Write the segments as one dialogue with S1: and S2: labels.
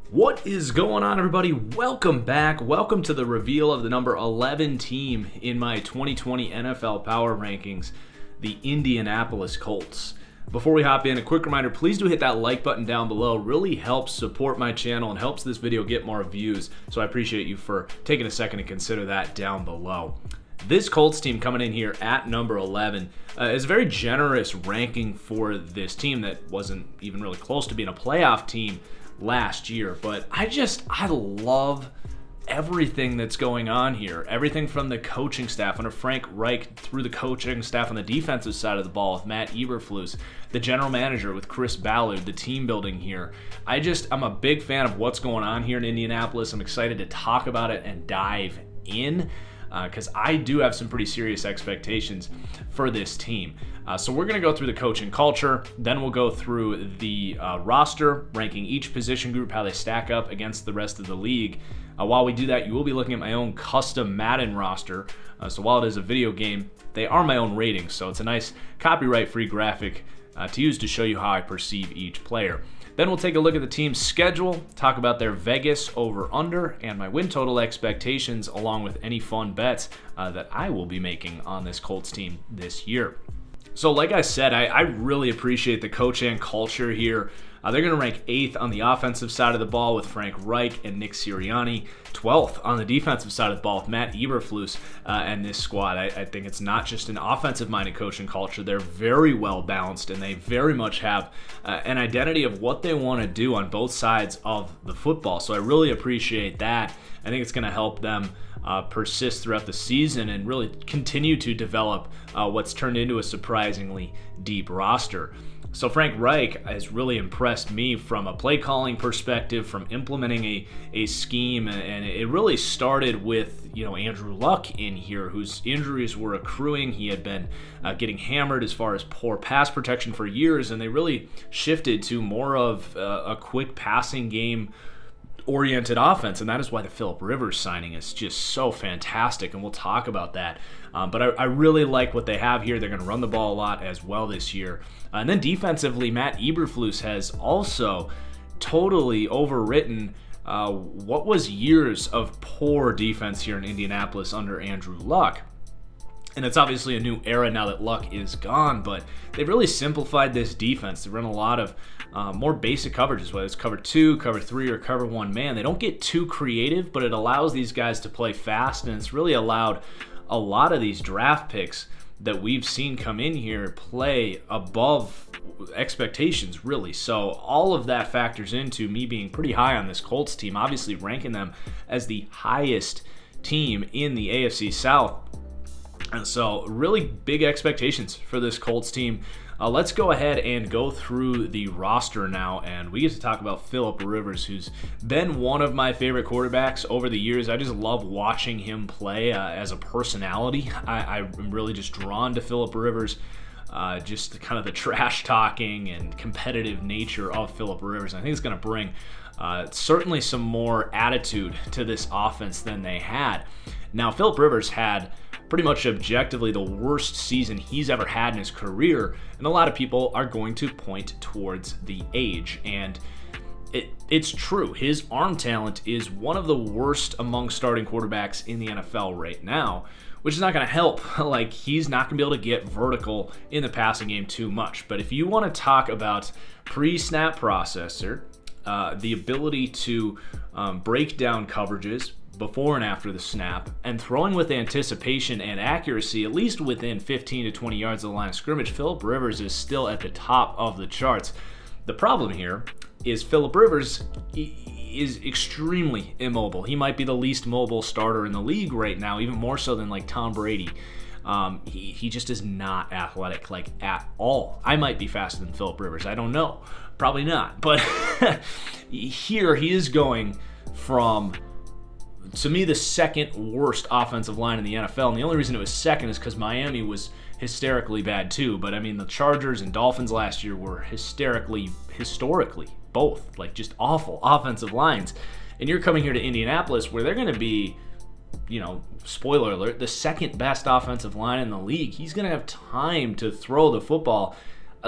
S1: What is going on, everybody? Welcome back. Welcome to the reveal of the number 11 team in my 2020 NFL Power Rankings, the Indianapolis Colts. Before we hop in, a quick reminder, please do hit that like button down below. It really helps support my channel and helps this video get more views, so I appreciate you for taking a second to consider that down below. This Colts team coming in here at number 11 is a very generous ranking for this team that wasn't even really close to being a playoff team last year, but I love everything that's going on here. Everything from the coaching staff under Frank Reich through the coaching staff on the defensive side of the ball with Matt Eberflus, the general manager with Chris Ballard, the team building here. I'm a big fan of what's going on here in Indianapolis. I'm excited to talk about it and dive in because I do have some pretty serious expectations for this team. So we're going to go through the coaching culture, then we'll go through the roster, ranking each position group, how they stack up against the rest of the league. While we do that, you will be looking at my own custom Madden roster. So while it is a video game, they are my own ratings, so it's a nice copyright-free graphic to use to show you how I perceive each player. Then we'll take a look at the team's schedule, talk about their Vegas over-under, and my win total expectations, along with any fun bets that I will be making on this Colts team this year. So like I said, I really appreciate the coach and culture here. They're going to rank 8th on the offensive side of the ball with Frank Reich and Nick Sirianni, 12th on the defensive side of the ball with Matt Eberflus and this squad. I think it's not just an offensive-minded coaching culture. They're very well balanced, and they very much have an identity of what they want to do on both sides of the football. So I really appreciate that. I think it's going to help them persist throughout the season and really continue to develop what's turned into a surprisingly deep roster. So Frank Reich has really impressed me from a play calling perspective, from implementing a scheme, and it really started with Andrew Luck in here, whose injuries were accruing. He had been getting hammered as far as poor pass protection for years, and they really shifted to more of a quick passing game oriented offense, and that is why the Phillip Rivers signing is just so fantastic, and we'll talk about that. But I really like what they have here. They're going to run the ball a lot as well this year. And then defensively, Matt Eberflus has also totally overwritten what was years of poor defense here in Indianapolis under Andrew Luck. And it's obviously a new era now that Luck is gone, but they've really simplified this defense. They run a lot of more basic coverages, whether it's cover 2, cover 3, or cover 1 man. They don't get too creative, but it allows these guys to play fast, and it's really allowed a lot of these draft picks that we've seen come in here play above expectations, really. So all of that factors into me being pretty high on this Colts team, obviously ranking them as the highest team in the AFC South. And so really big expectations for this Colts team. Let's go ahead and go through the roster now, and we get to talk about Phillip Rivers, who's been one of my favorite quarterbacks over the years. I just love watching him play as a personality. I'm really just drawn to Phillip Rivers, just kind of the trash talking and competitive nature of Phillip Rivers. I think it's going to bring certainly some more attitude to this offense than they had. Now, Phillip Rivers had pretty much objectively the worst season he's ever had in his career, and a lot of people are going to point towards the age, and it's true. His arm talent is one of the worst among starting quarterbacks in the NFL right now, which is not going to help. Like, he's not going to be able to get vertical in the passing game too much. But if you want to talk about pre-snap processor, the ability to break down coverages before and after the snap, and throwing with anticipation and accuracy, at least within 15 to 20 yards of the line of scrimmage, Phillip Rivers is still at the top of the charts. The problem here is Phillip Rivers is extremely immobile. He might be the least mobile starter in the league right now, even more so than like Tom Brady. He just is not athletic, like, at all. I might be faster than Phillip Rivers. I don't know. Probably not. But here he is going from, to me, the second worst offensive line in the NFL. And the only reason it was second is because Miami was hysterically bad too. But I mean, the Chargers and Dolphins last year were historically, both, like, just awful offensive lines. And you're coming here to Indianapolis where they're going to be, spoiler alert, the second best offensive line in the league. He's going to have time to throw the football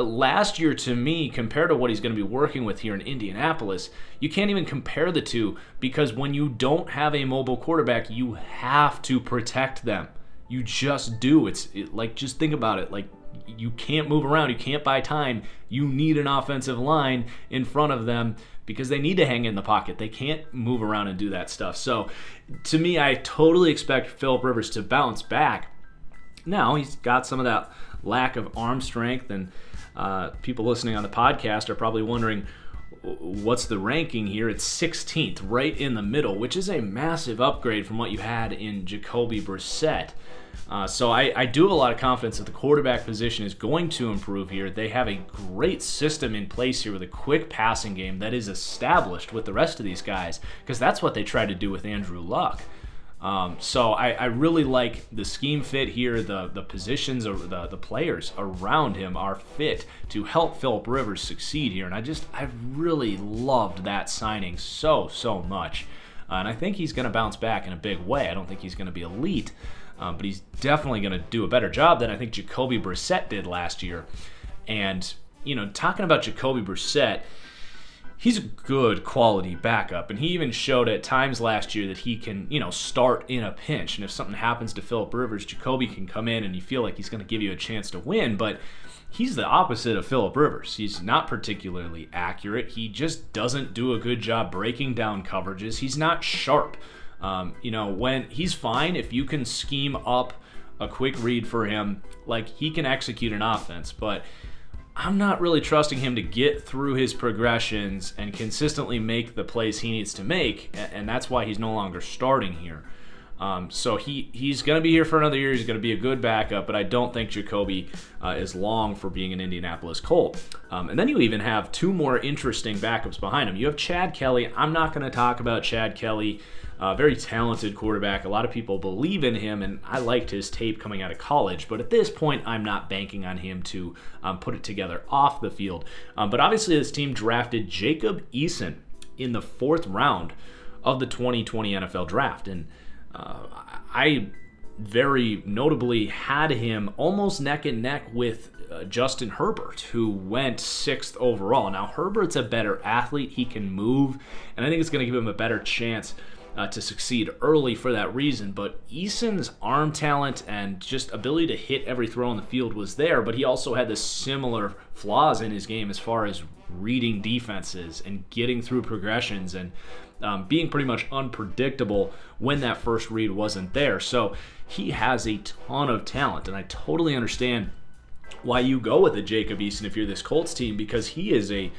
S1: last year, to me, compared to what he's going to be working with here in Indianapolis, you can't even compare the two, because when you don't have a mobile quarterback, you have to protect them. You just do. Like, just think about it. Like, you can't move around. You can't buy time. You need an offensive line in front of them because they need to hang in the pocket. They can't move around and do that stuff. So, to me, I totally expect Phillip Rivers to bounce back. Now, he's got some of that lack of arm strength, and people listening on the podcast are probably wondering, what's the ranking here? It's 16th, right in the middle, which is a massive upgrade from what you had in Jacoby Brissett. So I do have a lot of confidence that the quarterback position is going to improve here. They have a great system in place here with a quick passing game that is established with the rest of these guys, because that's what they tried to do with Andrew Luck. So I really like the scheme fit here. The positions or the players around him are fit to help Phillip Rivers succeed here. And I've really loved that signing so much. And I think he's going to bounce back in a big way. I don't think he's going to be elite, but he's definitely going to do a better job than I think Jacoby Brissett did last year. And, talking about Jacoby Brissett, he's a good quality backup, and he even showed at times last year that he can, start in a pinch. And if something happens to Phillip Rivers, Jacoby can come in and you feel like he's going to give you a chance to win. But he's the opposite of Phillip Rivers. He's not particularly accurate. He just doesn't do a good job breaking down coverages. He's not sharp. When he's fine, if you can scheme up a quick read for him, like, he can execute an offense, but I'm not really trusting him to get through his progressions and consistently make the plays he needs to make, and that's why he's no longer starting here. So he's going to be here for another year. He's going to be a good backup, but I don't think Jacoby is long for being an Indianapolis Colt. And then you even have two more interesting backups behind him. You have Chad Kelly. I'm not going to talk about Chad Kelly. Very talented quarterback. A lot of people believe in him, and I liked his tape coming out of college. But at this point, I'm not banking on him to put it together off the field. But obviously, this team drafted Jacob Eason in the 4th round of the 2020 NFL Draft. And I very notably had him almost neck and neck with Justin Herbert, who went 6th overall. Now, Herbert's a better athlete. He can move, and I think it's going to give him a better chance to succeed early for that reason. But Eason's arm talent and just ability to hit every throw on the field was there, but he also had the similar flaws in his game as far as reading defenses and getting through progressions and being pretty much unpredictable when that first read wasn't there. So he has a ton of talent, and I totally understand why you go with a Jacob Eason if you're this Colts team, because he is a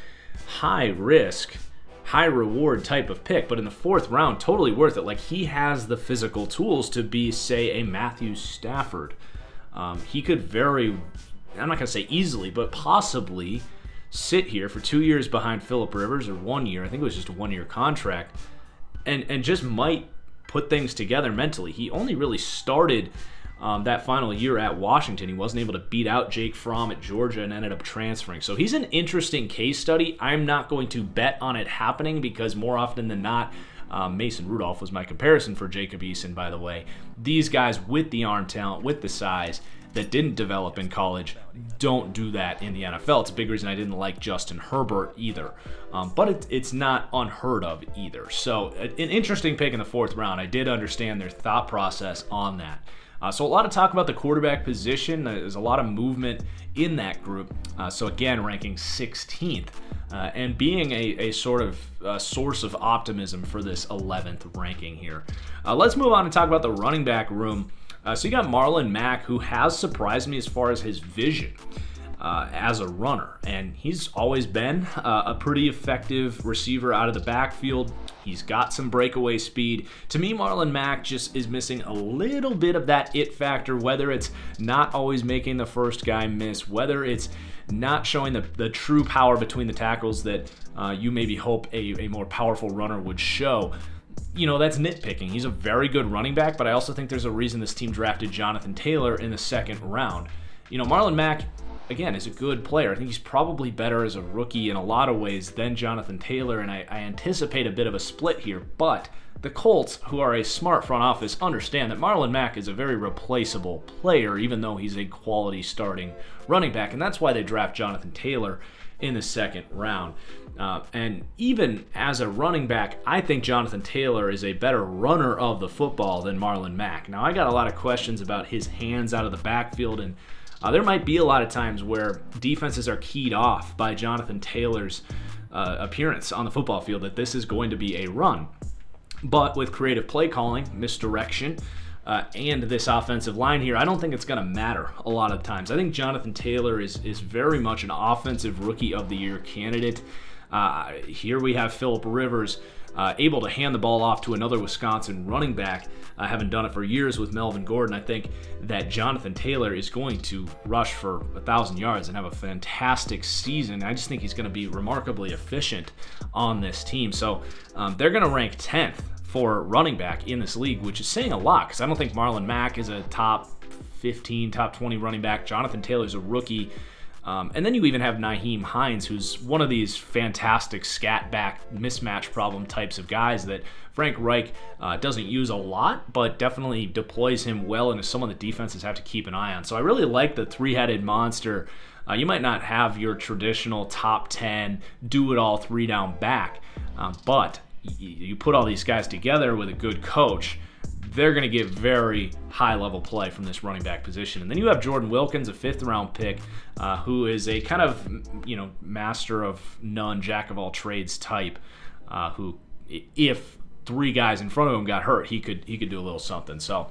S1: high-risk, high-reward type of pick. But in the 4th round, totally worth it. Like, he has the physical tools to be, say, a Matthew Stafford. He could I'm not going to say easily, but possibly sit here for 2 years behind Phillip Rivers, or 1 year. I think it was just a 1-year contract, and just might put things together mentally. He only really started that final year at Washington. He wasn't able to beat out Jake Fromm at Georgia and ended up transferring. So he's an interesting case study. I'm not going to bet on it happening, because more often than not, Mason Rudolph was my comparison for Jacob Eason, by the way. These guys with the arm talent, with the size, that didn't develop in college don't do that in the NFL. It's a big reason I didn't like Justin Herbert either. But it's not unheard of either. So an interesting pick in the 4th round. I did understand their thought process on that. So a lot of talk about the quarterback position. There's a lot of movement in that group. So again, ranking 16th and being a sort of source of optimism for this 11th ranking here. Let's move on and talk about the running back room. So you got Marlon Mack, who has surprised me as far as his vision as a runner. And he's always been a pretty effective receiver out of the backfield. He's got some breakaway speed. To me, Marlon Mack just is missing a little bit of that it factor, whether it's not always making the first guy miss, whether it's not showing the true power between the tackles that you maybe hope a more powerful runner would show. That's nitpicking. He's a very good running back, but I also think there's a reason this team drafted Jonathan Taylor in the 2nd round. Marlon Mack, again, is a good player. I think he's probably better as a rookie in a lot of ways than Jonathan Taylor, and I anticipate a bit of a split here. But the Colts, who are a smart front office, understand that Marlon Mack is a very replaceable player, even though he's a quality starting running back, and that's why they draft Jonathan Taylor in the second round. And even as a running back, I think Jonathan Taylor is a better runner of the football than Marlon Mack. Now, I got a lot of questions about his hands out of the backfield, and there might be a lot of times where defenses are keyed off by Jonathan Taylor's appearance on the football field that this is going to be a run. But with creative play calling, misdirection, and this offensive line here, I don't think it's going to matter a lot of times. I think Jonathan Taylor is very much an offensive rookie of the year candidate. Here we have Phillip Rivers able to hand the ball off to another Wisconsin running back, having done it for years with Melvin Gordon. I think that Jonathan Taylor is going to rush for 1,000 yards and have a fantastic season. I just think he's going to be remarkably efficient on this team. So they're going to rank 10th for running back in this league, which is saying a lot because I don't think Marlon Mack is a top 15, top 20 running back. Jonathan Taylor's a rookie. And then you even have Nyheim Hines, who's one of these fantastic scat back mismatch problem types of guys that Frank Reich doesn't use a lot, but definitely deploys him well and is someone that defenses have to keep an eye on. So I really like the three-headed monster. You might not have your traditional top 10 do-it-all three-down back, but you put all these guys together with a good coach, they're going to get very high-level play from this running back position. And then you have Jordan Wilkins, a fifth-round pick, who is a kind of, master of none, jack-of-all-trades type, who, if three guys in front of him got hurt, he could do a little something. So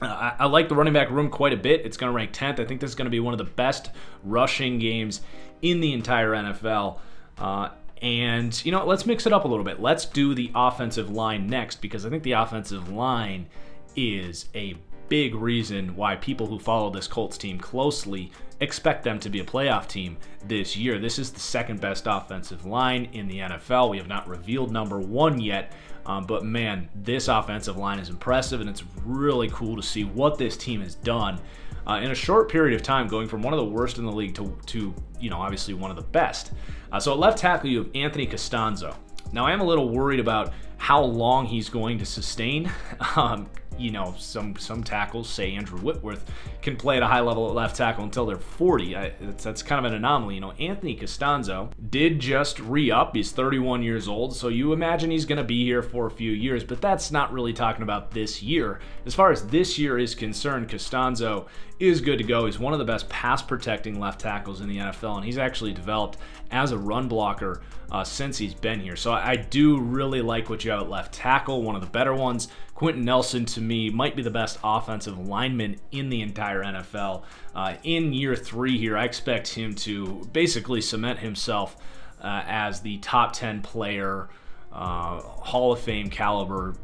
S1: I like the running back room quite a bit. It's going to rank 10th. I think this is going to be one of the best rushing games in the entire NFL. And, let's mix it up a little bit. Let's do the offensive line next, because I think the offensive line is a big reason why people who follow this Colts team closely expect them to be a playoff team this year. This is the second best offensive line in the NFL. We have not revealed number one yet, but man, this offensive line is impressive, and it's really cool to see what this team has done in a short period of time, going from one of the worst in the league to obviously one of the best. So at left tackle, you have Anthony Costanzo. Now, I am a little worried about how long he's going to sustain. Some tackles, say Andrew Whitworth, can play at a high level at left tackle until they're 40. That's kind of an anomaly. Anthony Costanzo did just re-up. He's 31 years old, so you imagine he's going to be here for a few years, but that's not really talking about this year. As far as this year is concerned, Costanzo is good to go. He's one of the best pass-protecting left tackles in the NFL, and he's actually developed as a run blocker since he's been here. So I do really like what you have at left tackle, one of the better ones. Quentin Nelson, to me, might be the best offensive lineman in the entire NFL. In year 3 here, I expect him to basically cement himself as the top 10 player, Hall of Fame caliber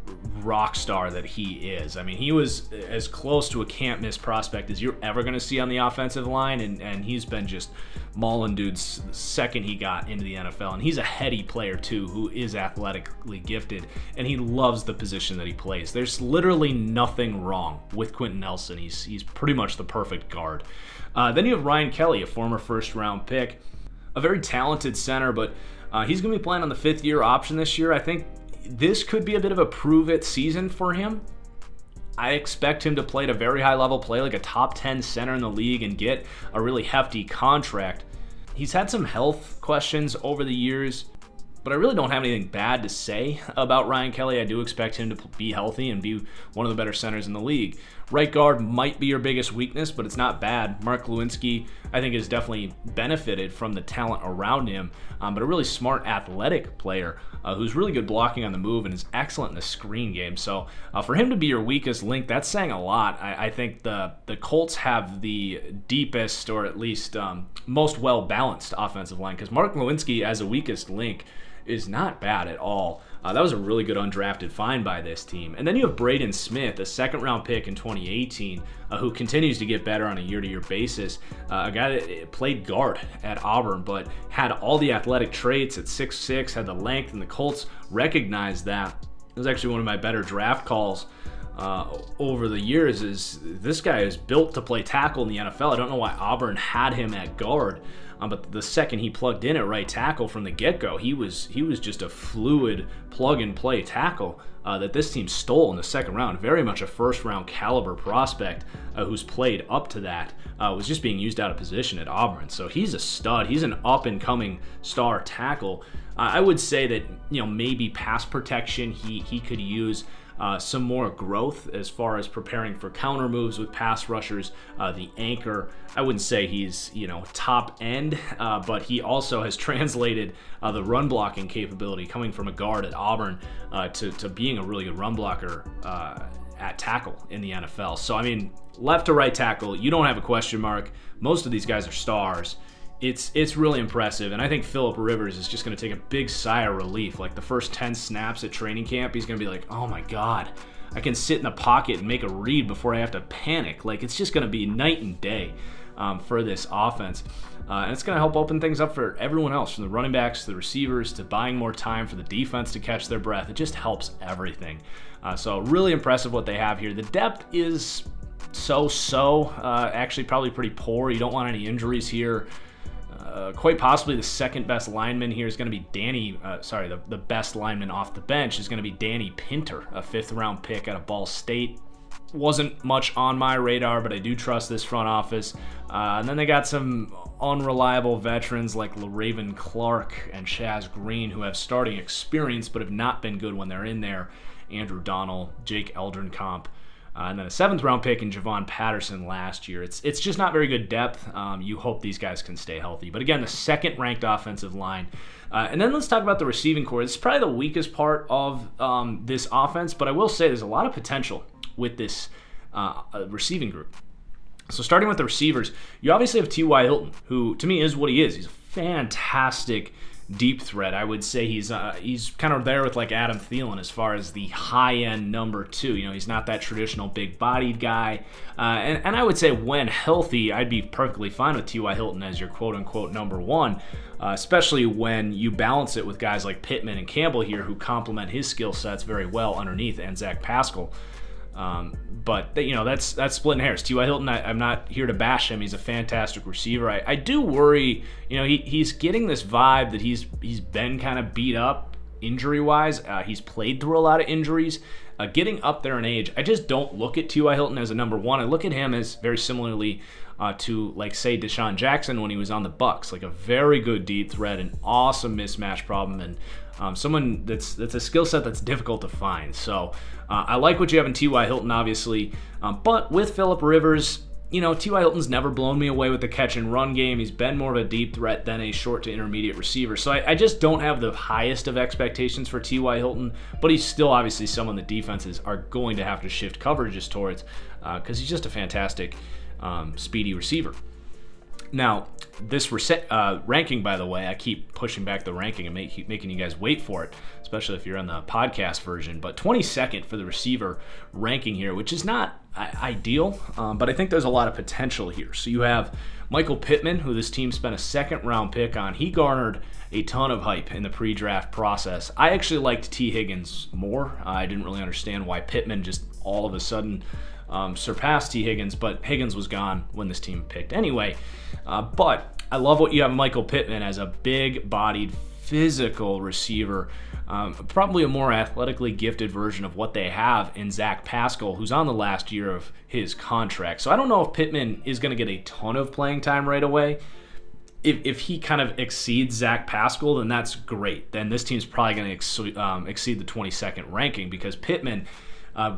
S1: rock star that he is. I mean, he was as close to a can't-miss prospect as you're ever going to see on the offensive line, and he's been just mauling dudes the second he got into the NFL. And he's a heady player, too, who is athletically gifted, and he loves the position that he plays. There's literally nothing wrong with Quentin Nelson. He's pretty much the perfect guard. Then you have Ryan Kelly, a former first-round pick, a very talented center, but he's going to be playing on the 5th-year option this year. I think this could be a bit of a prove-it season for him. I expect him to play at a very high level, play like a top 10 center in the league, and get a really hefty contract. He's had some health questions over the years, but I really don't have anything bad to say about Ryan Kelly. I do expect him to be healthy and be one of the better centers in the league. Right guard might be your biggest weakness, but it's not bad. Mark Lewinsky, I think, has definitely benefited from the talent around him, but a really smart, athletic player who's really good blocking on the move and is excellent in the screen game. So for him to be your weakest link, that's saying a lot. I think the Colts have the deepest, or at least most well-balanced offensive line, because Mark Lewinsky as a weakest link is not bad at all. That was a really good undrafted find by this team. And then you have Braden Smith, a second-round pick in 2018, who continues to get better on a year-to-year basis. A guy that played guard at Auburn, but had all the athletic traits at 6'6", had the length, and the Colts recognized that. It was actually one of my better draft calls over the years is this guy is built to play tackle in the NFL. I don't know why Auburn had him at guard, but the second he plugged in at right tackle from the get-go, he was just a fluid plug-and-play tackle that this team stole in the second round. Very much a first-round caliber prospect who's played up to that. Was just being used out of position at Auburn. So he's a stud. He's an up-and-coming star tackle. I would say that maybe pass protection he could use some more growth as far as preparing for counter moves with pass rushers. The anchor, I wouldn't say he's top end, but he also has translated the run blocking capability coming from a guard at Auburn to being a really good run blocker at tackle in the NFL. So I mean, left to right tackle, you don't have a question mark. Most of these guys are stars. It's really impressive, and I think Phillip Rivers is just going to take a big sigh of relief. Like the first 10 snaps at training camp, he's going to be like, oh my God, I can sit in the pocket and make a read before I have to panic. Like it's just going to be night and day for this offense. And it's going to help open things up for everyone else, from the running backs to the receivers to buying more time for the defense to catch their breath. It just helps everything. So really impressive what they have here. The depth is so-so, actually probably pretty poor. You don't want any injuries here. Quite possibly the second best lineman here is going to be the best lineman off the bench is going to be Danny Pinter, a 5th round pick out of Ball State. Wasn't much on my radar, but I do trust this front office. And then they got some unreliable veterans like LaRaven Clark and Chaz Green, who have starting experience but have not been good when they're in there. Andrew Donnell, Jake Eldrenkamp, and then a 7th round pick in Javon Patterson last year. It's just not very good depth. You hope these guys can stay healthy. But again, the 2nd ranked offensive line. And then let's talk about the receiving core. This is probably the weakest part of this offense, but I will say there's a lot of potential with this receiving group. So starting with the receivers, you obviously have T.Y. Hilton, who to me is what he is. He's a fantastic deep threat. I would say he's kind of there with like Adam Thielen as far as the high-end number 2. He's not that traditional big-bodied guy. And I would say when healthy, I'd be perfectly fine with T.Y. Hilton as your quote-unquote number 1, especially when you balance it with guys like Pittman and Campbell here who complement his skill sets very well underneath, and Zach Pascal. But that's splitting hairs. T.Y. Hilton, I'm not here to bash him. He's a fantastic receiver. I do worry, he's getting this vibe that he's been kind of beat up injury-wise. He's played through a lot of injuries. Getting up there in age, I just don't look at T.Y. Hilton as a number 1. I look at him as very similarly to, like, say, Deshaun Jackson when he was on the Bucs, like a very good deep threat, an awesome mismatch problem, and someone that's a skill set that's difficult to find. So I like what you have in T.Y. Hilton, obviously, but with Phillip Rivers, T.Y. Hilton's never blown me away with the catch and run game. He's been more of a deep threat than a short to intermediate receiver. So I just don't have the highest of expectations for T.Y. Hilton, but he's still obviously someone the defenses are going to have to shift coverages towards because he's just a fantastic speedy receiver. Now, this ranking, by the way, I keep pushing back the ranking and making you guys wait for it, especially if you're on the podcast version, but 22nd for the receiver ranking here, which is not ideal, but I think there's a lot of potential here. So you have Michael Pittman, who this team spent a 2nd round pick on. He garnered a ton of hype in the pre-draft process. I actually liked T. Higgins more. I didn't really understand why Pittman just all of a sudden surpassed T. Higgins, but Higgins was gone when this team picked anyway. But I love what you have Michael Pittman as a big-bodied, physical receiver, probably a more athletically gifted version of what they have in Zach Pascal, who's on the last year of his contract. So I don't know if Pittman is going to get a ton of playing time right away. If he kind of exceeds Zach Pascal, then that's great. Then this team's probably going to exceed the 22nd ranking because Pittman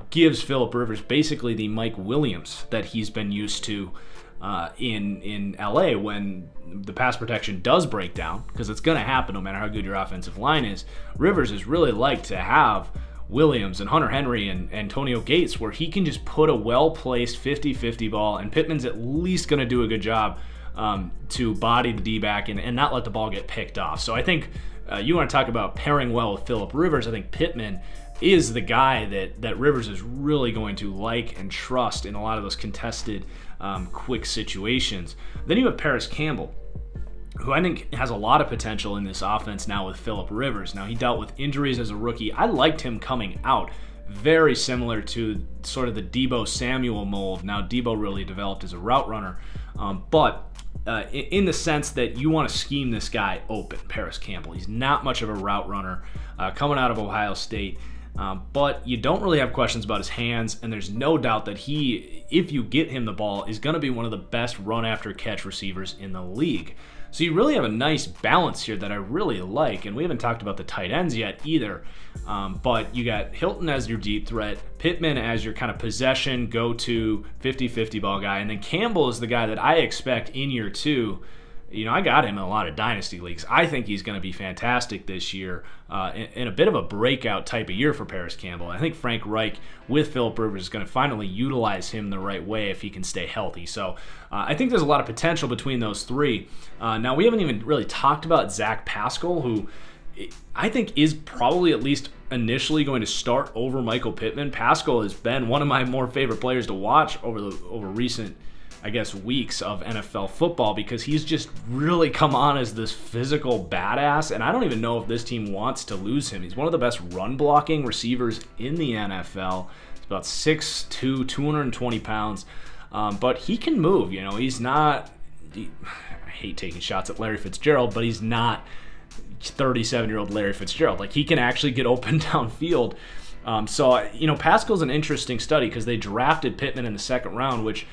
S1: gives Phillip Rivers basically the Mike Williams that he's been used to in LA when the pass protection does break down, because it's going to happen no matter how good your offensive line is. Rivers is really like to have Williams and Hunter Henry and Antonio Gates where he can just put a well-placed 50-50 ball, and Pittman's at least going to do a good job to body the D-back and not let the ball get picked off. So I think you want to talk about pairing well with Phillip Rivers. I think Pittman is the guy that Rivers is really going to like and trust in a lot of those contested quick situations. Then you have Paris Campbell, who I think has a lot of potential in this offense now with Phillip Rivers. Now, he dealt with injuries as a rookie. I liked him coming out very similar to sort of the Deebo Samuel mold. Now, Deebo really developed as a route runner, but in the sense that you want to scheme this guy open, Paris Campbell. He's not much of a route runner coming out of Ohio State, but you don't really have questions about his hands, and there's no doubt that he, if you get him the ball, is going to be one of the best run-after-catch receivers in the league. So you really have a nice balance here that I really like, and we haven't talked about the tight ends yet either, but you got Hilton as your deep threat, Pittman as your kind of possession, go-to 50-50 ball guy, and then Campbell is the guy that I expect in year two. You know, I got him in a lot of dynasty leagues. I think he's going to be fantastic this year, in a bit of a breakout type of year for Paris Campbell. I think Frank Reich with Phillip Rivers is going to finally utilize him the right way if he can stay healthy. So I think there's a lot of potential between those three. Now, we haven't even really talked about Zach Pascal, who I think is probably at least initially going to start over Michael Pittman. Pascal has been one of my more favorite players to watch over recent, I guess, weeks of NFL football, because he's just really come on as this physical badass, and I don't even know if this team wants to lose him. He's one of the best run-blocking receivers in the NFL. He's about 6'2", 220 pounds, but he can move. You know, he's not I hate taking shots at Larry Fitzgerald, but he's not 37-year-old Larry Fitzgerald. Like, he can actually get open downfield. So, you know, Pascal's an interesting study because they drafted Pittman in the second round, which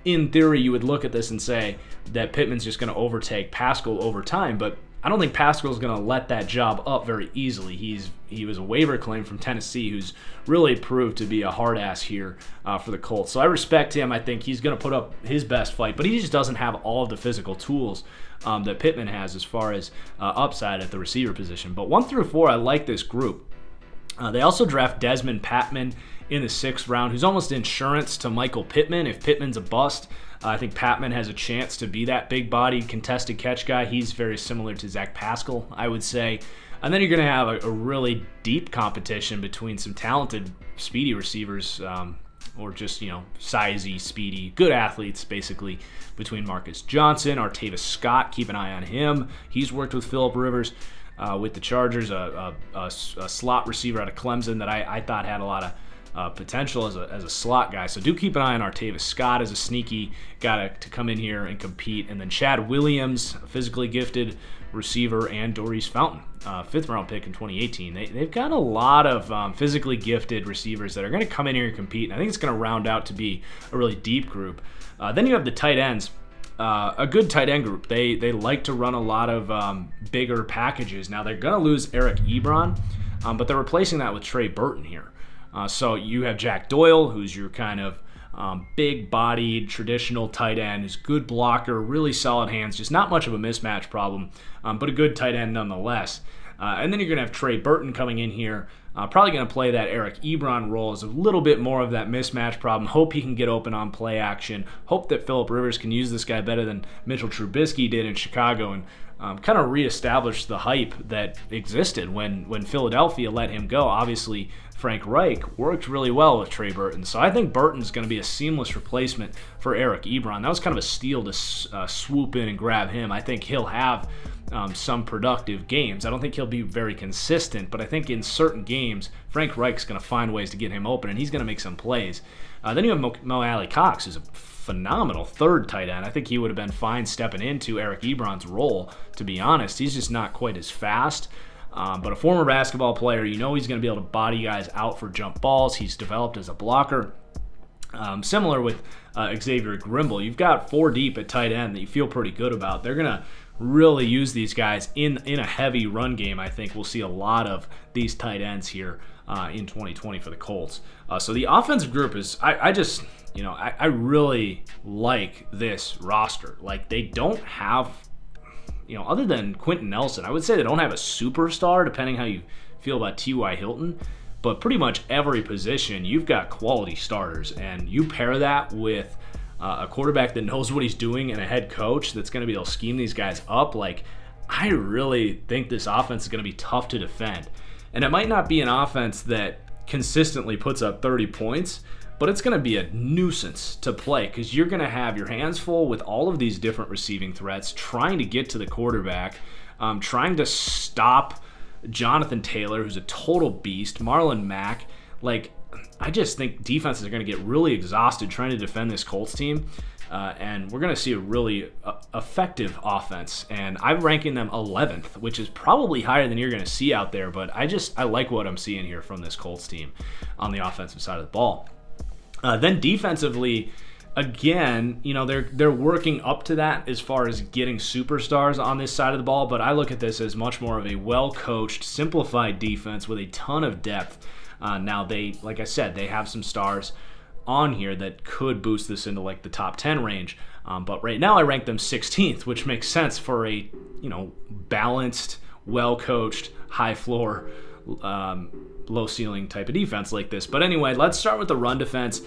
S1: in theory you would look at this and say that Pittman's just going to overtake Pascal over time, but I don't think Pascal's going to let that job up very easily. He was a waiver claim from Tennessee who's really proved to be a hard ass here for the Colts. So I respect him. I think he's going to put up his best fight, but he just doesn't have all of the physical tools that Pittman has as far as upside at the receiver position. But 1 through 4, I like this group. They also draft Desmond Patman in the 6th round, who's almost insurance to Michael Pittman. If Pittman's a bust, I think Patman has a chance to be that big-bodied contested catch guy. He's very similar to Zach Pascal, I would say. And then you're going to have a really deep competition between some talented, speedy receivers, or just, you know, sizey, speedy, good athletes, basically, between Marcus Johnson, Artavis Scott. Keep an eye on him. He's worked with Phillip Rivers with the Chargers, a slot receiver out of Clemson that I thought had a lot of potential as a slot guy. So do keep an eye on Artavis Scott as a sneaky guy to come in here and compete. And then Chad Williams, a physically gifted receiver, and Doris Fountain, 5th round pick in 2018. They've got a lot of physically gifted receivers that are going to come in here and compete, and I think it's going to round out to be a really deep group. Then you have the tight ends. A good tight end group. They like to run a lot of bigger packages. Now, they're going to lose Eric Ebron, but they're replacing that with Trey Burton here. So you have Jack Doyle, who's your kind of big-bodied, traditional tight end, who's good blocker, really solid hands, just not much of a mismatch problem, but a good tight end nonetheless. And then you're going to have Trey Burton coming in here, probably going to play that Eric Ebron role as a little bit more of that mismatch problem. Hope he can get open on play action. Hope that Phillip Rivers can use this guy better than Mitchell Trubisky did in Chicago and kind of reestablish the hype that existed when Philadelphia let him go. Obviously, Frank Reich worked really well with Trey Burton. So I think Burton's going to be a seamless replacement for Eric Ebron. That was kind of a steal to swoop in and grab him. I think he'll have some productive games. I don't think he'll be very consistent, but I think in certain games, Frank Reich's going to find ways to get him open, and he's going to make some plays. Then you have Mo Alley Cox, who's a phenomenal third tight end. I think he would have been fine stepping into Eric Ebron's role, to be honest. He's just not quite as fast. But a former basketball player, you know he's going to be able to body guys out for jump balls. He's developed as a blocker. Similar with Xavier Grimble. You've got 4 deep at tight end that you feel pretty good about. They're going to really use these guys in a heavy run game. I think we'll see a lot of these tight ends here in 2020 for the Colts. So the offensive group is, I really like this roster. Like, they don't have, other than Quentin Nelson, I would say they don't have a superstar, depending how you feel about T.Y. Hilton. But pretty much every position, you've got quality starters, and you pair that with a quarterback that knows what he's doing and a head coach that's going to be able to scheme these guys up. Like, I really think this offense is going to be tough to defend. And it might not be an offense that consistently puts up 30 points, but it's going to be a nuisance to play because you're going to have your hands full with all of these different receiving threats, trying to get to the quarterback, trying to stop Jonathan Taylor, who's a total beast, Marlon Mack. Like, I just think defenses are going to get really exhausted trying to defend this Colts team. And we're going to see a really effective offense. And I'm ranking them 11th, which is probably higher than you're going to see out there. But I like what I'm seeing here from this Colts team on the offensive side of the ball. Then defensively, again, they're working up to that as far as getting superstars on this side of the ball. But I look at this as much more of a well-coached, simplified defense with a ton of depth. Now, like I said, they have some stars on here that could boost this into like the top 10 range, but right now I rank them 16th, which makes sense for a balanced, well-coached, high floor, low ceiling type of defense like this. But anyway, let's start with the run defense.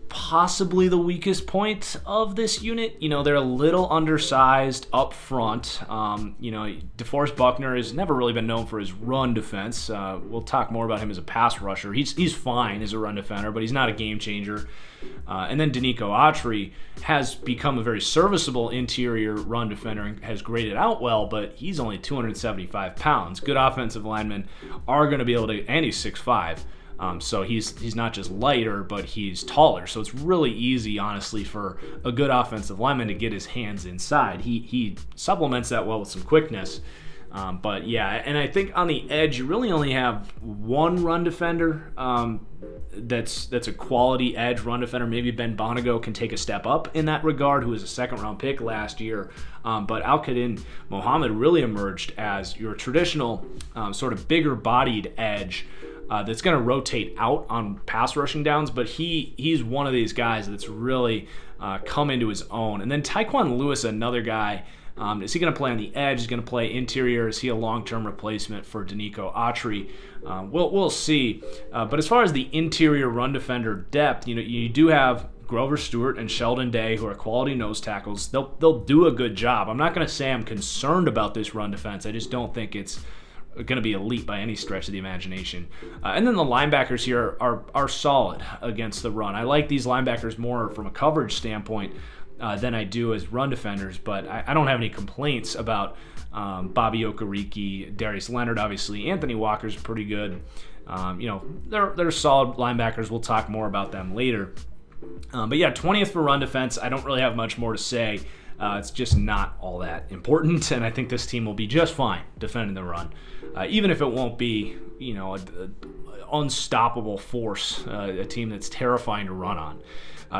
S1: Possibly the weakest point of this unit. They're a little undersized up front. DeForest Buckner has never really been known for his run defense. We'll talk more about him as a pass rusher. He's fine as a run defender, but he's not a game changer. And then Danico Autry has become a very serviceable interior run defender and has graded out well, but he's only 275 pounds. Good offensive linemen are going to be able to, and he's 6'5". So he's not just lighter, but he's taller. So it's really easy, honestly, for a good offensive lineman to get his hands inside. He supplements that well with some quickness. But yeah, and I think on the edge, you really only have one run defender that's a quality edge run defender. Maybe Ben Bonago can take a step up in that regard, who was a second-round pick last year. But Al-Qadim Mohammed really emerged as your traditional sort of bigger-bodied edge that's going to rotate out on pass rushing downs, but he's one of these guys that's really come into his own. And then Tyquan Lewis, another guy, is he going to play on the edge? Is he going to play interior? Is he a long-term replacement for Danico Autry? We'll see. But as far as the interior run defender depth, you do have Grover Stewart and Sheldon Day, who are quality nose tackles. They'll do a good job. I'm not going to say I'm concerned about this run defense. I just don't think it's going to be elite by any stretch of the imagination. And then the linebackers here are solid against the run. I like these linebackers more from a coverage standpoint than I do as run defenders, but I don't have any complaints about Bobby Okereke, Darius Leonard, obviously. Anthony Walker's pretty good. They're solid linebackers. We'll talk more about them later. But yeah, 20th for run defense. I don't really have much more to say. It's just not all that important, and I think this team will be just fine defending the run, even if it won't be, an unstoppable force, a team that's terrifying to run on.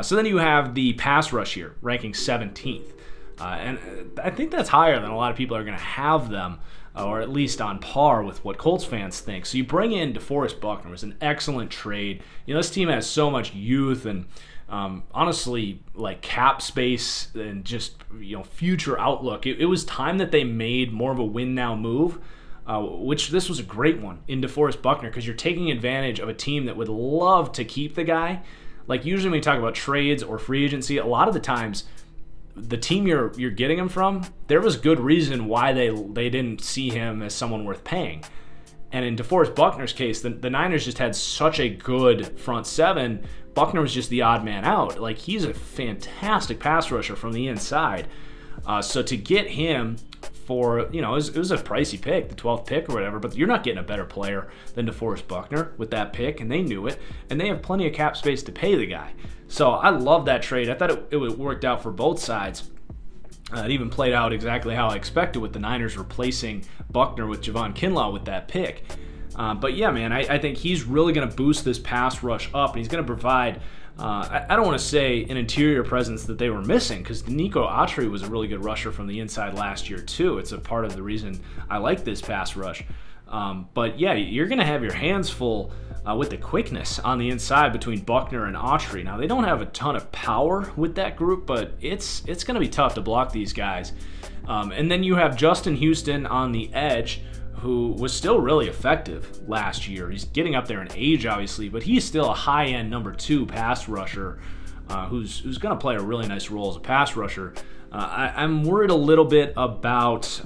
S1: So then you have the pass rush here, ranking 17th, and I think that's higher than a lot of people are going to have them, or at least on par with what Colts fans think. So you bring in DeForest Buckner. It was an excellent trade. This team has so much youth and honestly, like cap space and just future outlook. It was time that they made more of a win now move, which this was a great one in DeForest Buckner, because you're taking advantage of a team that would love to keep the guy. Like usually when we talk about trades or free agency, a lot of the times the team you're getting him from, there was good reason why they didn't see him as someone worth paying. And in DeForest Buckner's case, the Niners just had such a good front seven. Buckner was just the odd man out. Like, he's a fantastic pass rusher from the inside. So to get him for, it was a pricey pick, the 12th pick or whatever, but you're not getting a better player than DeForest Buckner with that pick, and they knew it, and they have plenty of cap space to pay the guy. So I love that trade. I thought it worked out for both sides. It even played out exactly how I expected, with the Niners replacing Buckner with Javon Kinlaw with that pick. But yeah, man, I think he's really going to boost this pass rush up, and he's going to provide, I don't want to say an interior presence that they were missing, because Danico Autry was a really good rusher from the inside last year too. It's a part of the reason I like this pass rush. But yeah, you're going to have your hands full with the quickness on the inside between Buckner and Autry. Now, they don't have a ton of power with that group, but it's going to be tough to block these guys. And then you have Justin Houston on the edge, who was still really effective last year. He's getting up there in age, obviously, but he's still a high-end number 2 pass rusher who's going to play a really nice role as a pass rusher. I'm worried a little bit about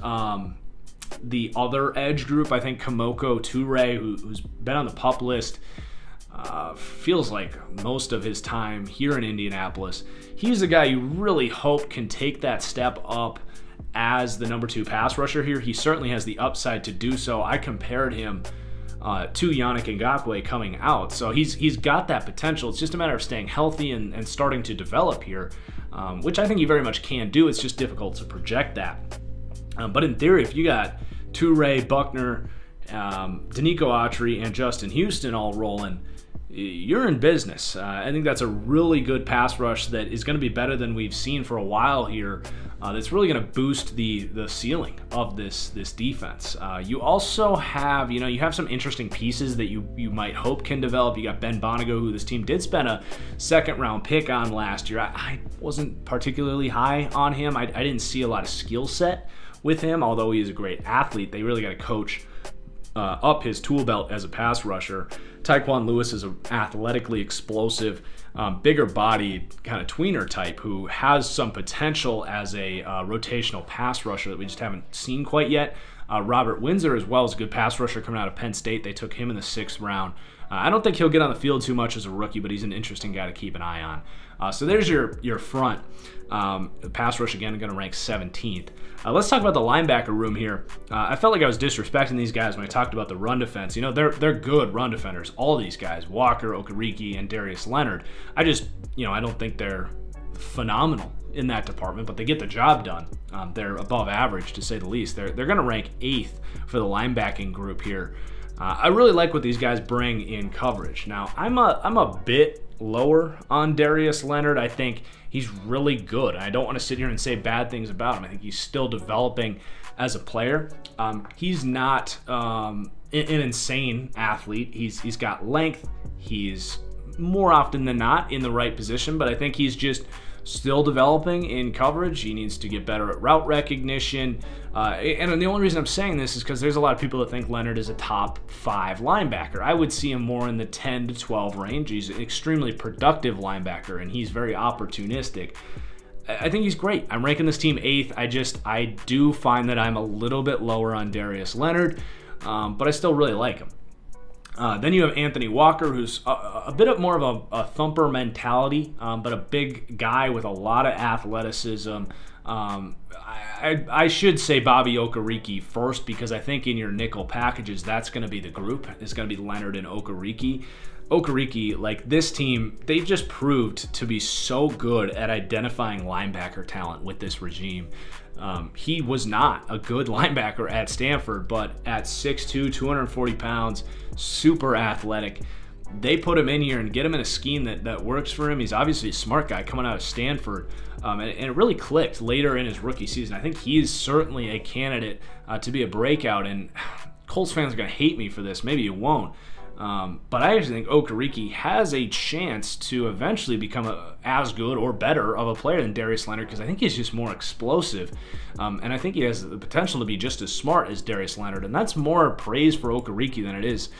S1: the other edge group. I think Kamoko Toure, who's been on the PUP list, feels like most of his time here in Indianapolis. He's a guy you really hope can take that step up as the number 2 pass rusher here. He certainly has the upside to do so. I compared him to Yannick Ngakoue coming out. So he's got that potential. It's just a matter of staying healthy and starting to develop here, which I think he very much can do. It's just difficult to project that. But in theory, if you got Toure, Buckner, Danico Autry, and Justin Houston all rolling, you're in business. I think that's a really good pass rush that is going to be better than we've seen for a while here. That's really going to boost the ceiling of this defense. You also have, you have some interesting pieces that you might hope can develop. You got Ben Bonigo, who this team did spend a second-round pick on last year. I wasn't particularly high on him. I didn't see a lot of skill set with him, although he is a great athlete. They really got to coach up his tool belt as a pass rusher. Tyquan Lewis is an athletically explosive, bigger bodied kind of tweener type who has some potential as a rotational pass rusher that we just haven't seen quite yet. Robert Windsor as well is a good pass rusher coming out of Penn State. They took him in the 6th round. I don't think he'll get on the field too much as a rookie, but he's an interesting guy to keep an eye on. So there's your front. The pass rush, again, going to rank 17th. Let's talk about the linebacker room here. I felt like I was disrespecting these guys when I talked about the run defense. They're good run defenders, all these guys, Walker, Okereke, and Darius Leonard. I don't think they're phenomenal in that department, but they get the job done. They're above average, to say the least. They're going to rank 8th for the linebacking group here. I really like what these guys bring in coverage. Now, I'm a bit lower on Darius Leonard. I think he's really good. I don't want to sit here and say bad things about him. I think he's still developing as a player. He's not an insane athlete. He's got length. He's more often than not in the right position, but I think he's just still developing in coverage. He needs to get better at route recognition. And the only reason I'm saying this is because there's a lot of people that think Leonard is a top 5 linebacker. I would see him more in the 10 to 12 range. He's an extremely productive linebacker, and he's very opportunistic. I think he's great. I'm ranking this team 8th. I do find that I'm a little bit lower on Darius Leonard, but I still really like him. Then you have Anthony Walker, who's a bit more of a thumper mentality, but a big guy with a lot of athleticism. I should say Bobby Okereke first, because I think in your nickel packages, that's going to be the group. It's going to be Leonard and Okereke. Okereke, like this team, they've just proved to be so good at identifying linebacker talent with this regime. He was not a good linebacker at Stanford, but at 6'2", 240 pounds, super athletic, they put him in here and get him in a scheme that works for him. He's obviously a smart guy coming out of Stanford, and it really clicked later in his rookie season. I think he is certainly a candidate to be a breakout, and Colts fans are going to hate me for this. Maybe you won't. But I actually think Okereke has a chance to eventually become as good or better of a player than Darius Leonard, because I think he's just more explosive. And I think he has the potential to be just as smart as Darius Leonard. And that's more praise for Okereke than it is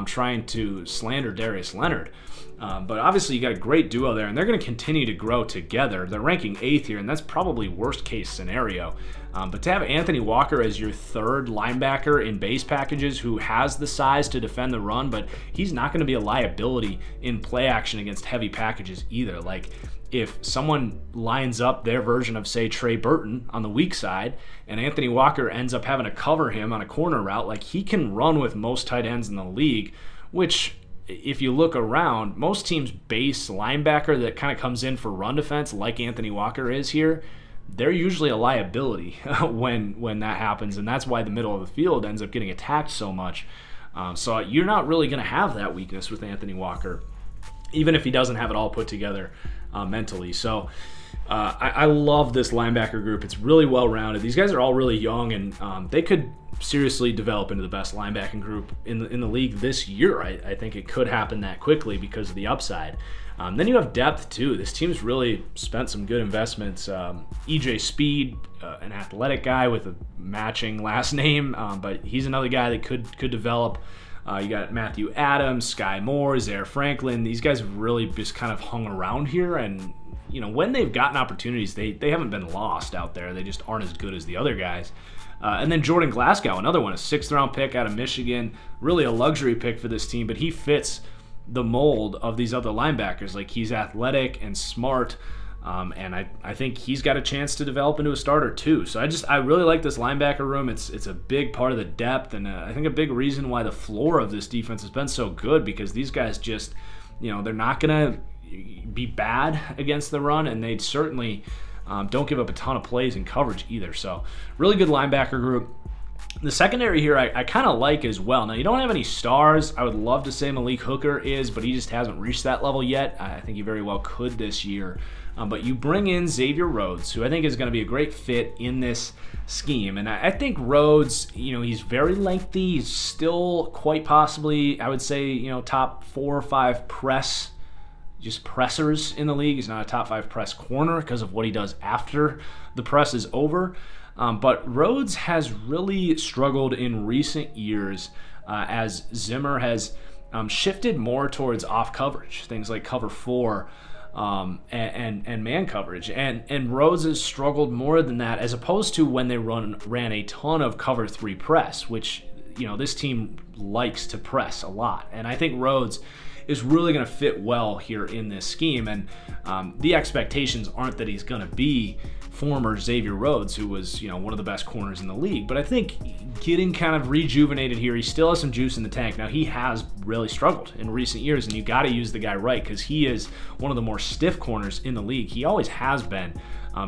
S1: trying to slander Darius Leonard. But obviously you got a great duo there, and they're going to continue to grow together. They're ranking 8th here, and that's probably worst case scenario. But to have Anthony Walker as your 3rd linebacker in base packages, who has the size to defend the run, but he's not going to be a liability in play action against heavy packages either. Like, if someone lines up their version of, say, Trey Burton on the weak side, and Anthony Walker ends up having to cover him on a corner route, like, he can run with most tight ends in the league, which, if you look around, most teams' base linebacker that kind of comes in for run defense, like Anthony Walker is here, they're usually a liability when that happens, and that's why the middle of the field ends up getting attacked so much. So you're not really going to have that weakness with Anthony Walker, even if he doesn't have it all put together mentally. So I love this linebacker group. It's really well-rounded. These guys are all really young, and they could seriously develop into the best linebacking group in the league this year. I think it could happen that quickly because of the upside. Then you have depth too. This team's really spent some good investments. EJ Speed, an athletic guy with a matching last name, but he's another guy that could develop. You got Matthew Adams, Sky Moore, Zaire Franklin. These guys have really just kind of hung around here, and when they've gotten opportunities, they haven't been lost out there. They just aren't as good as the other guys. And then Jordan Glasgow, another one, a 6th-round pick out of Michigan, really a luxury pick for this team, but he fits the mold of these other linebackers. Like, he's athletic and smart, And I think he's got a chance to develop into a starter too. So I really like this linebacker room. It's a big part of the depth, and I think a big reason why the floor of this defense has been so good, because these guys just, they're not going to be bad against the run, and they certainly don't give up a ton of plays in coverage either. So really good linebacker group. The secondary here I kind of like as well. Now, you don't have any stars. I would love to say Malik Hooker is, but he just hasn't reached that level yet. I think he very well could this year. But you bring in Xavier Rhodes, who I think is going to be a great fit in this scheme. And I think Rhodes, he's very lengthy. He's still quite possibly, I would say, top 4 or 5 pressers in the league. He's not a top 5 press corner because of what he does after the press is over. But Rhodes has really struggled in recent years as Zimmer has shifted more towards off coverage, things like cover 4 and man coverage. And Rhodes has struggled more than that, as opposed to when they ran a ton of cover 3 press, which this team likes to press a lot. And I think Rhodes is really going to fit well here in this scheme. And the expectations aren't that he's going to be former Xavier Rhodes, who was one of the best corners in the league. But I think getting kind of rejuvenated here, he still has some juice in the tank. Now, he has really struggled in recent years, and you got to use the guy right, because he is one of the more stiff corners in the league. He always has been.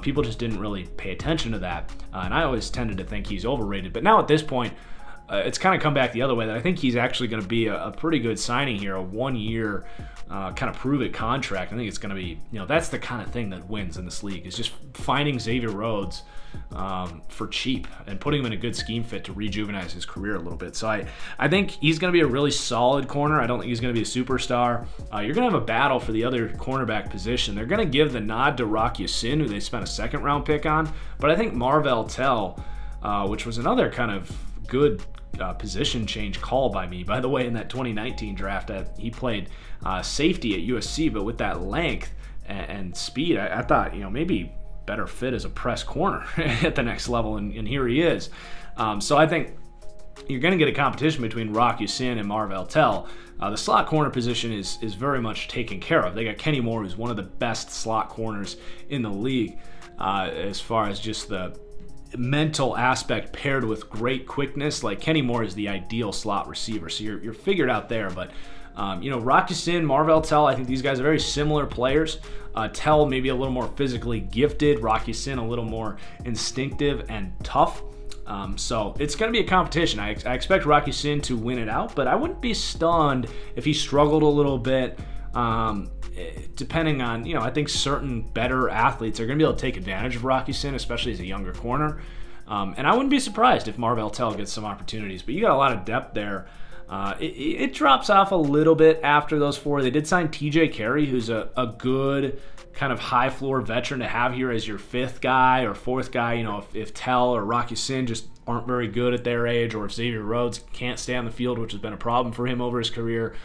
S1: People just didn't really pay attention to that, and I always tended to think he's overrated. But now at this point, it's kind of come back the other way, that I think he's actually going to be a pretty good signing here, a 1-year kind of prove-it contract. I think it's going to be, that's the kind of thing that wins in this league, is just finding Xavier Rhodes for cheap and putting him in a good scheme fit to rejuvenate his career a little bit. So I think he's going to be a really solid corner. I don't think he's going to be a superstar. You're going to have a battle for the other cornerback position. They're going to give the nod to Rock Ya-Sin, who they spent a second-round pick on, but I think Marvell Tell, which was another kind of good position change call by me. By the way, in that 2019 draft, he played safety at USC, but with that length and speed, I thought, maybe better fit as a press corner at the next level, and here he is. So I think you're going to get a competition between Rock Ya-Sin and Marvell Tell. The slot corner position is very much taken care of. They got Kenny Moore, who's one of the best slot corners in the league, as far as just the mental aspect paired with great quickness. Like, Kenny Moore is the ideal slot receiver, so you're figured out there. But Rock Ya-Sin, Marvell Tell, I think these guys are very similar players. Tell maybe a little more physically gifted, Rock Ya-Sin a little more instinctive and tough. So it's going to be a competition. I expect Rock Ya-Sin to win it out, but I wouldn't be stunned if he struggled a little bit. Depending on, I think certain better athletes are going to be able to take advantage of Rock Ya-Sin, especially as a younger corner. And I wouldn't be surprised if Marvell Tell gets some opportunities, but you got a lot of depth there. It drops off a little bit after those 4. They did sign TJ Carey, who's a good kind of high floor veteran to have here as your 5th guy or 4th guy. If Tell or Rock Ya-Sin just aren't very good at their age, or if Xavier Rhodes can't stay on the field, which has been a problem for him over his career.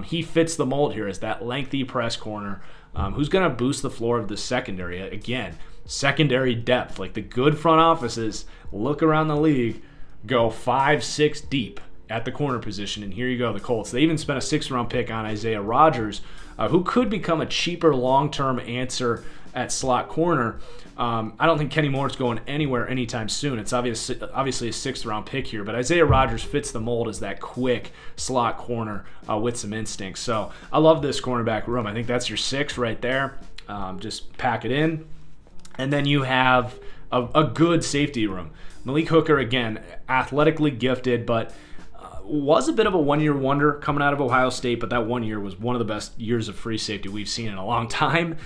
S1: He fits the mold here as that lengthy press corner who's going to boost the floor of the secondary. Again, secondary depth. Like, the good front offices look around the league, go 5-6 deep at the corner position, and here you go, the Colts. They even spent a 6th-round pick on Isaiah Rodgers, who could become a cheaper long-term answer at slot corner. I don't think Kenny Moore's going anywhere anytime soon. It's obviously a 6th-round pick here, but Isaiah Rodgers fits the mold as that quick slot corner with some instincts. So I love this cornerback room. I think that's your 6 right there. Just pack it in. And then you have a good safety room. Malik Hooker, again, athletically gifted, but was a bit of a 1-year wonder coming out of Ohio State, but that 1 year was one of the best years of free safety we've seen in a long time.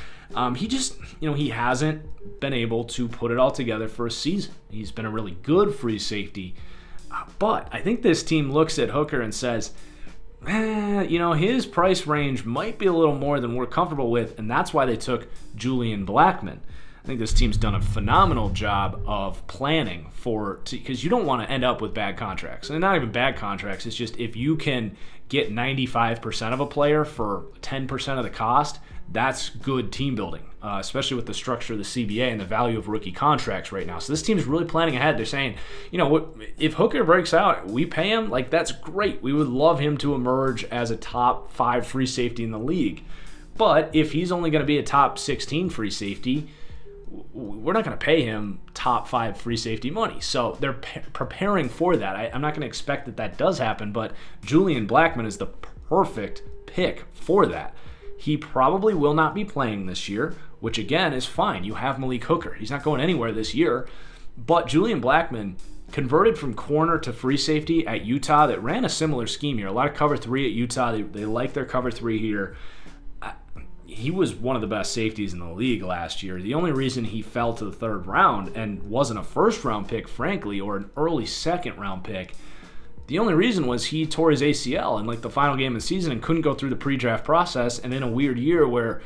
S1: He just, he hasn't been able to put it all together for a season. He's been a really good free safety, but I think this team looks at Hooker and says, his price range might be a little more than we're comfortable with, and that's why they took Julian Blackmon. I think this team's done a phenomenal job of planning because you don't want to end up with bad contracts. And not even bad contracts, it's just if you can get 95% of a player for 10% of the cost, that's good team building, especially with the structure of the CBA and the value of rookie contracts right now. So this team's really planning ahead. They're saying, if Hooker breaks out, we pay him, that's great. We would love him to emerge as a top 5 free safety in the league. But if he's only going to be a top 16 free safety, we're not going to pay him top 5 free safety money. So they're preparing for that. I'm not going to expect that does happen, but Julian Blackmon is the perfect pick for that. He probably will not be playing this year, which again is fine. You have Malik Hooker. He's not going anywhere this year. But Julian Blackmon converted from corner to free safety at Utah that ran a similar scheme here. A lot of cover 3 at Utah. They like their cover 3 here. He was one of the best safeties in the league last year. The only reason he fell to the 3rd round and wasn't a first-round pick, frankly, or an early second-round pick, the only reason was he tore his ACL in the final game of the season and couldn't go through the pre-draft process. And in a weird year where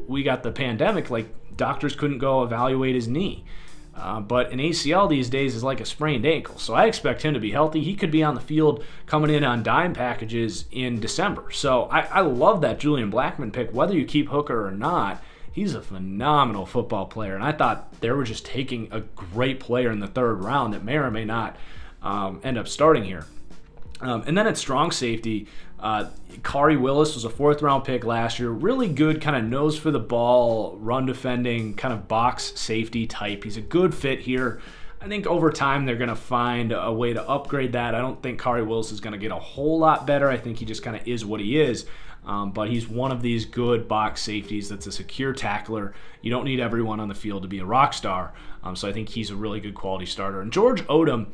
S1: we got the pandemic, doctors couldn't go evaluate his knee. But an ACL these days is like a sprained ankle. So I expect him to be healthy. He could be on the field coming in on dime packages in December. So I love that Julian Blackmon pick. Whether you keep Hooker or not, he's a phenomenal football player. And I thought they were just taking a great player in the 3rd round that may or may not end up starting here. And then at strong safety, Khari Willis was a 4th-round pick last year. Really good kind of nose for the ball, run defending, kind of box safety type. He's a good fit here. I think over time they're going to find a way to upgrade that. I don't think Khari Willis is going to get a whole lot better. I think he just kind of is what he is. But he's one of these good box safeties that's a secure tackler. You don't need everyone on the field to be a rock star. So I think he's a really good quality starter. And George Odom,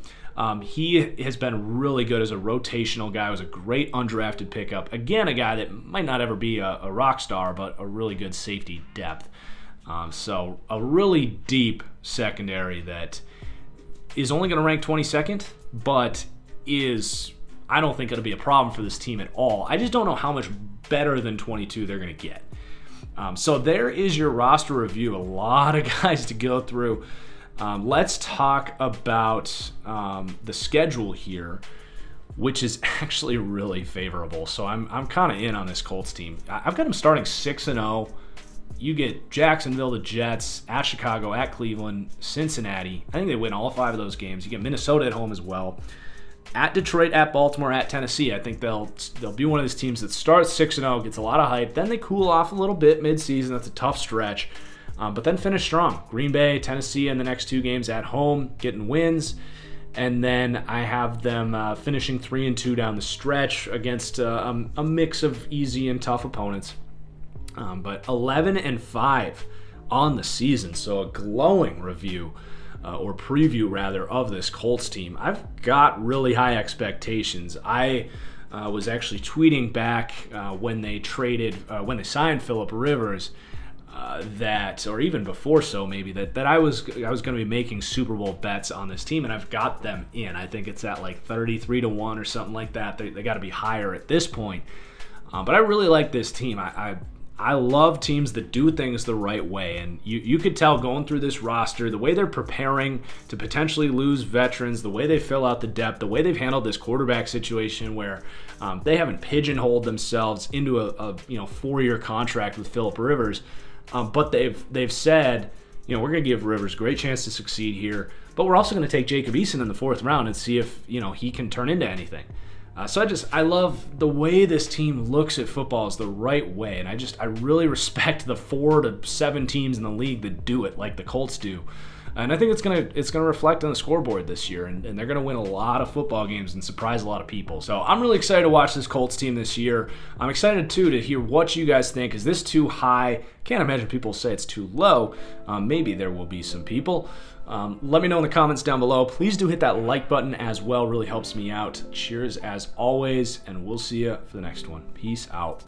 S1: he has been really good as a rotational guy. Was a great undrafted pickup. Again, a guy that might not ever be a rock star, but a really good safety depth. So a really deep secondary that is only going to rank 22nd, but is, I don't think it'll be a problem for this team at all. I just don't know how much better than 22 they're going to get. So there is your roster review. A lot of guys to go through. Let's talk about the schedule here, which is actually really favorable. So I'm kind of in on this Colts team. I've got them starting 6-0. You get Jacksonville, the Jets, at Chicago, at Cleveland, Cincinnati. I think they win all 5 of those games. You get Minnesota at home as well. At Detroit, at Baltimore, at Tennessee. I think they'll be one of these teams that starts 6-0, gets a lot of hype. Then they cool off a little bit midseason. That's a tough stretch. But then finish strong. Green Bay, Tennessee in the next 2 games at home, getting wins. And then I have them finishing 3-2 down the stretch against a mix of easy and tough opponents. But 11-5 on the season, so a glowing review. Or preview rather of this Colts team. I've got really high expectations. I was actually tweeting back when they signed Phillip Rivers that, or even before so maybe, that I was going to be making Super Bowl bets on this team, and I've got them in. I think it's at 33-1 or something like that. They got to be higher at this point. But I really like this team. I love teams that do things the right way, and you could tell going through this roster, the way they're preparing to potentially lose veterans, the way they fill out the depth, the way they've handled this quarterback situation where they haven't pigeonholed themselves into a 4-year contract with Phillip Rivers, but they've said, we're going to give Rivers a great chance to succeed here, but we're also going to take Jacob Eason in the 4th round and see if he can turn into anything. So I love the way this team looks at football is the right way, and I really respect the 4 to 7 teams in the league that do it like the Colts do. And I think it's gonna reflect on the scoreboard this year, and they're gonna win a lot of football games and surprise a lot of people. So I'm really excited to watch this Colts team this year. I'm excited too to hear what you guys think. Is this too high? Can't imagine people say it's too low. Maybe there will be some people. Let me know in the comments down below. Please do hit that like button as well. Really helps me out. Cheers as always, and we'll see you for the next one. Peace out.